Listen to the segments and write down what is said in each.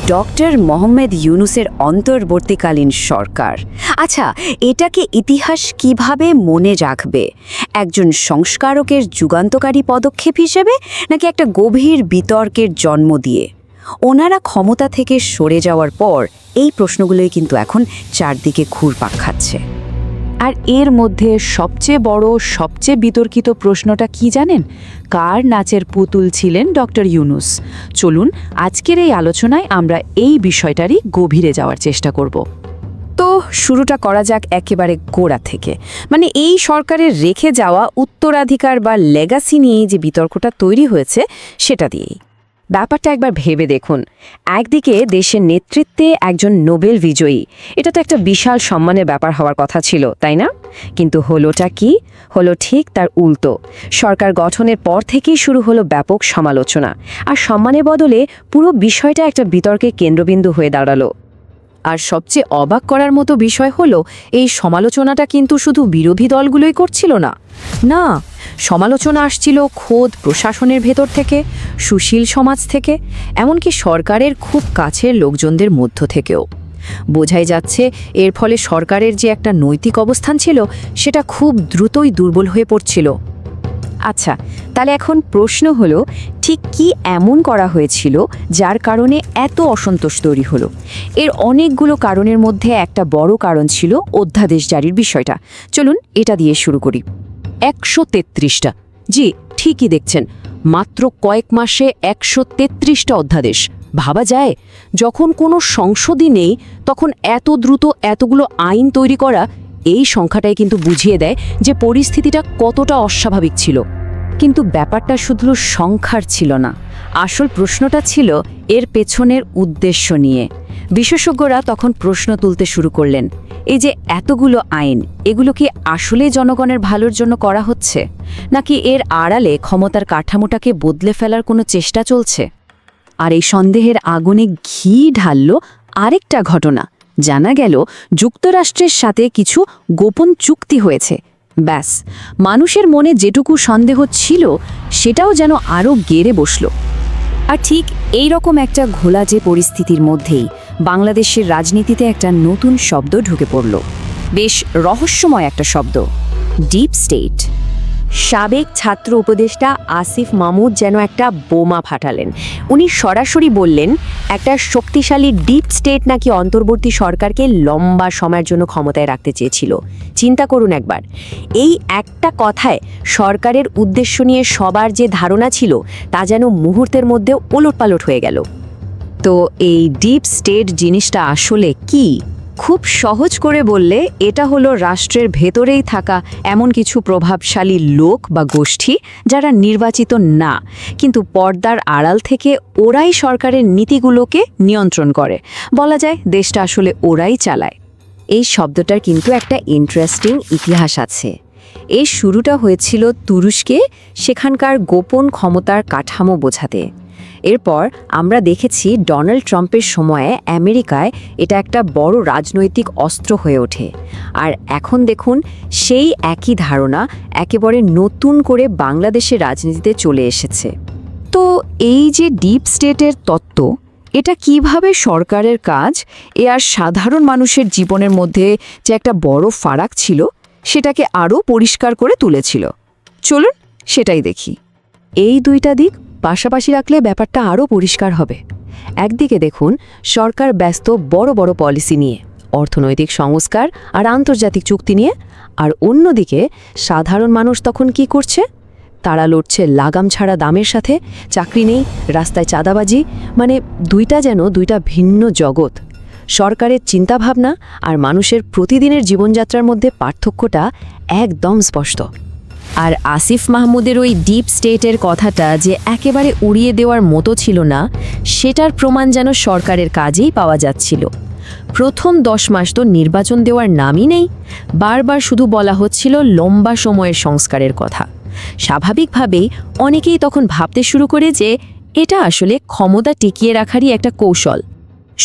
Doctor Mohammad ইউনূসের অন্তর্বর্তীকালীন সরকার। আচ্ছা, এটাকে ইতিহাস কিভাবে মনে রাখবে? একজন সংস্কারকের যুগান্তকারী পদক্ষেপ হিসেবে, নাকি একটা গভীর বিতর্কের জন্ম দিয়ে? ওনারা ক্ষমতা থেকে সরে যাওয়ার পর এই প্রশ্নগুলোই কিন্তু এখন চারদিকে ঘুরপাক খাচ্ছে। আর এর মধ্যে সবচেয়ে বড়, সবচেয়ে বিতর্কিত প্রশ্নটা কি জানেন? কার নাচের পুতুল ছিলেন ডক্টর ইউনূস? চলুন আজকের এই আলোচনায় আমরা এই বিষয়টারই গভীরে যাওয়ার চেষ্টা করব। তো শুরুটা করা যাক একেবারে গোড়া থেকে। মানে এই সরকারের রেখে যাওয়া উত্তরাধিকার বা লেগাসি নিয়ে যে বিতর্কটা তৈরি হয়েছে সেটা দিয়েই। ব্যাপারটা একবার ভেবে দেখুন। একদিকে দেশের নেতৃত্বে একজন নোবেল বিজয়ী, এটা তো একটা বিশাল সম্মানের ব্যাপার হওয়ার কথা ছিল, তাই না? কিন্তু হলোটা কি? হলো ঠিক তার উল্টো। সরকার গঠনের পর থেকেই শুরু হলো ব্যাপক সমালোচনা, আর সম্মানের বদলে পুরো বিষয়টা একটা বিতর্কের কেন্দ্রবিন্দু হয়ে দাঁড়ালো। আর সবচেয়ে অবাক করার মতো বিষয় হলো, এই সমালোচনাটা কিন্তু শুধু বিরোধী দলগুলোই করছিল না। না, সমালোচনা আসছিল খোদ প্রশাসনের ভেতর থেকে, সুশীল সমাজ থেকে, এমনকি সরকারের খুব কাছের লোকজনদের মধ্য থেকেও। বোঝাই যাচ্ছে এর ফলে সরকারের যে একটা নৈতিক অবস্থান ছিল, সেটা খুব দ্রুতই দুর্বল হয়ে পড়ছিল। আচ্ছা, তাহলে এখন প্রশ্ন হলো, ঠিক কি এমন করা হয়েছিল যার কারণে এত অসন্তোষ তৈরি হলো? এর অনেকগুলো কারণের মধ্যে একটা বড় কারণ ছিল অধ্যাদেশ জারির বিষয়টা। চলুন এটা দিয়ে শুরু করি। 133টা, জি ঠিকই দেখছেন, মাত্র কয়েক মাসে 133টা অধ্যাদেশ। ভাবা যায়, যখন কোনো সংসদই নেই তখন এত দ্রুত এতগুলো আইন তৈরি করা, এই সংখ্যাটাই কিন্তু বুঝিয়ে দেয় যে পরিস্থিতিটা কতটা অস্বাভাবিক ছিল। কিন্তু ব্যাপারটা শুধু সংখ্যার ছিল না, আসল প্রশ্নটা ছিল এর পেছনের উদ্দেশ্য নিয়ে। বিশেষজ্ঞরা তখন প্রশ্ন তুলতে শুরু করলেন, এই যে এতগুলো আইন, এগুলো কি আসলে জনগণের ভালোর জন্য করা হচ্ছে, নাকি এর আড়ালে ক্ষমতার কাঠামোটাকে বদলে ফেলার কোনো চেষ্টা চলছে? আর এই সন্দেহের আগুনে ঘি ঢালল আরেকটা ঘটনা। জানা গেল যুক্তরাষ্ট্রের সাথে কিছু গোপন চুক্তি হয়েছে। ব্যাস, মানুষের মনে যেটুকু সন্দেহ ছিল সেটাও যেন আরও গেড়ে বসল। আর ঠিক এই রকম একটা ঘোলাটে পরিস্থিতির মধ্যেই বাংলাদেশের রাজনীতিতে একটা নতুন শব্দ ঢুকে পড়ল। বেশ রহস্যময় একটা শব্দ, ডিপ স্টেট। সাবেক ছাত্র উপদেষ্টা আসিফ মাহমুদ যেন একটা বোমা ফাটালেন। উনি সরাসরি বললেন, একটা শক্তিশালী ডিপ স্টেট নাকি অন্তর্বর্তী সরকারকে লম্বা সময়ের জন্য ক্ষমতায় রাখতে চেয়েছিল। চিন্তা করুন একবার, এই একটা কথায় সরকারের উদ্দেশ্য নিয়ে সবার যে ধারণা ছিল তা যেন মুহূর্তের মধ্যে ওলটপালট হয়ে গেল। তো এই ডিপ স্টেট জিনিসটা আসলে কি? খুব সহজ করে বললে এটা হলো রাষ্ট্রের ভেতরেই থাকা এমন কিছু প্রভাবশালী লোক বা গোষ্ঠী যারা নির্বাচিত না, কিন্তু পর্দার আড়াল থেকে ওরাই সরকারের নীতিগুলোকে নিয়ন্ত্রণ করে। বলা যায় দেশটা আসলে ওরাই চালায়। এই শব্দটার কিন্তু একটা ইন্টারেস্টিং ইতিহাস আছে। এই শুরুটা হয়েছিল তুরস্কে, সেখানকার গোপন ক্ষমতার কাঠামো বোঝাতে। এরপর আমরা দেখেছি ডোনাল্ড ট্রাম্পের সময়ে আমেরিকায় এটা একটা বড় রাজনৈতিক অস্ত্র হয়ে ওঠে। আর এখন দেখুন, সেই একই ধারণা একেবারে নতুন করে বাংলাদেশের রাজনীতিতে চলে এসেছে। তো এই যে ডিপ স্টেটের তত্ত্ব, এটা কিভাবে সরকারের কাজ আর সাধারণ মানুষের জীবনের মধ্যে যে একটা বড় ফারাক ছিল সেটাকে আরও পরিষ্কার করে তুলেছিল, চলুন সেটাই দেখি। এই দুইটা দিক পাশাপাশি রাখলে ব্যাপারটা আরও পরিষ্কার হবে। একদিকে দেখুন, সরকার ব্যস্ত বড় বড় পলিসি নিয়ে, অর্থনৈতিক সংস্কার আর আন্তর্জাতিক চুক্তি নিয়ে, আর অন্যদিকে সাধারণ মানুষ তখন কি করছে? তারা লড়ছে লাগাম ছাড়া দামের সাথে, চাকরি নেই, রাস্তায় চাঁদাবাজি। মানে দুইটা যেন দুইটা ভিন্ন জগৎ। সরকারের চিন্তাভাবনা আর মানুষের প্রতিদিনের জীবনযাত্রার মধ্যে পার্থক্যটা একদম স্পষ্ট। আর আসিফ মাহমুদের ওই ডিপ স্টেটের কথাটা যে একেবারে উড়িয়ে দেওয়ার মতো ছিল না, সেটার প্রমাণ যেন সরকারের কাজেই পাওয়া যাচ্ছিল। প্রথম 10 মাস তো নির্বাচন দেওয়ার নামই নেই, বারবার শুধু বলা হচ্ছিল লম্বা সময়ের সংস্কারের কথা। স্বাভাবিকভাবেই অনেকেই তখন ভাবতে শুরু করে যে এটা আসলে ক্ষমতা টিকিয়ে রাখারই একটা কৌশল।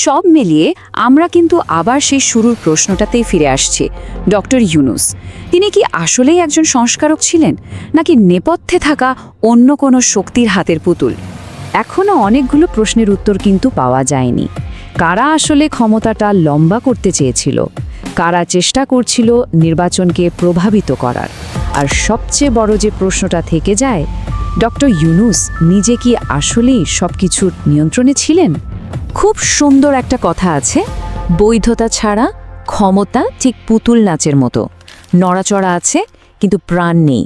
সব মিলিয়ে আমরা কিন্তু আবার সেই শুরুর প্রশ্নটাতেই ফিরে আসছি। ডক্টর ইউনূস, তিনি কি আসলেই একজন সংস্কারক ছিলেন, নাকি নেপথ্যে থাকা অন্য কোনো শক্তির হাতের পুতুল? এখনও অনেকগুলো প্রশ্নের উত্তর কিন্তু পাওয়া যায়নি। কারা আসলে ক্ষমতাটা লম্বা করতে চেয়েছিল, কারা চেষ্টা করছিল নির্বাচনকে প্রভাবিত করার, আর সবচেয়ে বড় যে প্রশ্নটা থেকে যায়, ডক্টর ইউনূস নিজে কি আসলেই সবকিছুর নিয়ন্ত্রণে ছিলেন? খুব সুন্দর একটা কথা আছে, বৈধতা ছাড়া ক্ষমতা ঠিক পুতুল নাচের মতো, নড়াচড়া আছে কিন্তু প্রাণ নেই।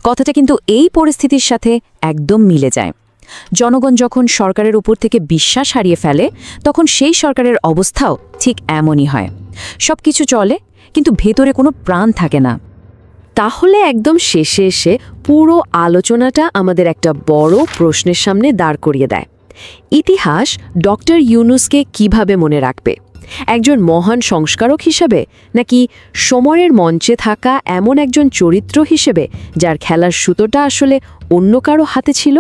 কথাটা কিন্তু এই পরিস্থিতির সাথে একদম মিলে যায়। জনগণ যখন সরকারের উপর থেকে বিশ্বাস হারিয়ে ফেলে, তখন সেই সরকারের অবস্থাও ঠিক এমনই হয়। সবকিছু চলে কিন্তু ভেতরে কোনো প্রাণ থাকে না। তাহলে একদম শেষে এসে পুরো আলোচনাটা আমাদের একটা বড় প্রশ্নের সামনে দাঁড় করিয়ে দেয়। ইতিহাস ডক্টর ইউনূসকে কিভাবে মনে রাখবে? একজন মহান সংস্কারক হিসেবে, নাকি সময়ের মঞ্চে থাকা এমন একজন চরিত্র হিসেবে যার খেলার সুতোটা আসলে অন্য কারো হাতে ছিল?